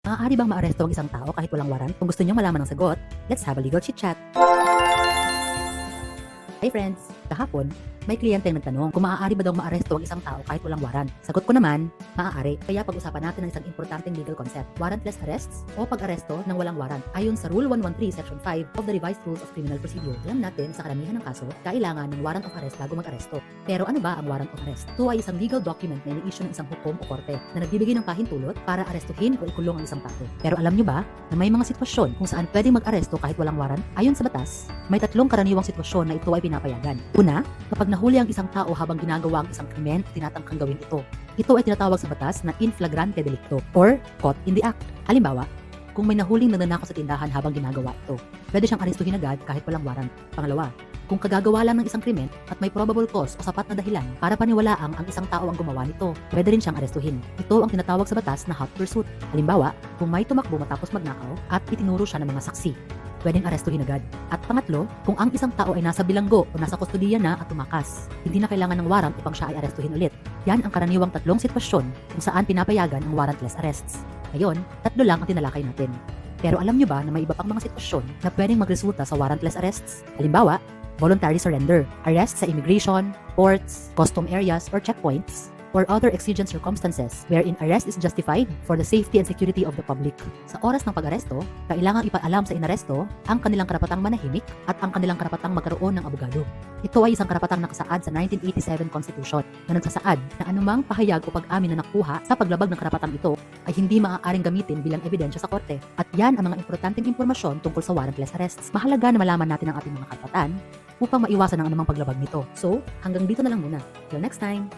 Maaari bang maaresto ang isang tao kahit walang waran? Kung gusto niyong malaman ang sagot, let's have a legal chit-chat. Hey friends! Kahapon, may kliyente ang nagtanong kung maaari ba daw maaresto ang isang tao kahit walang waran. Sagot ko naman, maaari. Kaya pag-usapan natin ang isang importanteng legal concept, warrantless arrests o pag-aresto ng walang waran. Ayon sa Rule 113 Section 5 of the Revised Rules of Criminal Procedure, alam natin sa karamihan ng kaso, kailangan ng warrant of arrest bago mag-aresto. Pero ano ba ang warrant of arrest? Ito ay isang legal document na ini-issue ng isang hukom o korte na nagbibigay ng pahintulot para arestuhin o ikulong ang isang tao. Pero alam nyo ba na may mga sitwasyon kung saan pwedeng mag-aresto kahit walang waran? Ayon sa batas, may tatlong karaniwang sitwasyon na ito ay pinapayagan. Una, kapag nahuli ang isang tao habang ginagawa ang isang krimen at tinatangkang gawin ito. Ito ay tinatawag sa batas na in flagrante delicto or caught in the act. Halimbawa, kung may nahuling nagnanakaw sa tindahan habang ginagawa ito, pwede siyang arestuhin agad kahit walang warrant. Pangalawa, kung kagagawa lang ng isang krimen at may probable cause o sapat na dahilan para paniwalaang ang isang tao ang gumawa nito, pwede rin siyang arestuhin. Ito ang tinatawag sa batas na hot pursuit. Halimbawa, kung may tumakbo matapos magnakaw at itinuro siya ng mga saksi, pwedeng arestuhin agad. At pangatlo, kung ang isang tao ay nasa bilanggo o nasa kustodiya na at tumakas, hindi na kailangan ng warrant upang siya ay arestuhin ulit. Yan ang karaniwang tatlong sitwasyon kung saan pinapayagan ang warrantless arrests. Ngayon, tatlo lang ang tinalakay natin. Pero alam nyo ba na may iba pang mga sitwasyon na pwedeng magresulta sa warrantless arrests? Halimbawa, voluntary surrender, arrest sa immigration, ports, custom areas or checkpoints, or other exigent circumstances wherein arrest is justified for the safety and security of the public. Sa oras ng pag-aresto, kailangang ipaalam sa inaresto ang kanilang karapatang manahimik at ang kanilang karapatang magkaroon ng abogado. Ito ay isang karapatang nakasaad sa 1987 Constitution na nagsasaad na anumang pahayag o pag-amin na nakuha sa paglabag ng karapatang ito ay hindi maaaring gamitin bilang ebidensya sa korte. At yan ang mga importanteng impormasyon tungkol sa warrantless arrests. Mahalaga na malaman natin ang ating mga karapatan upang maiwasan ang anumang paglabag nito. So, hanggang dito na lang muna. Till next time!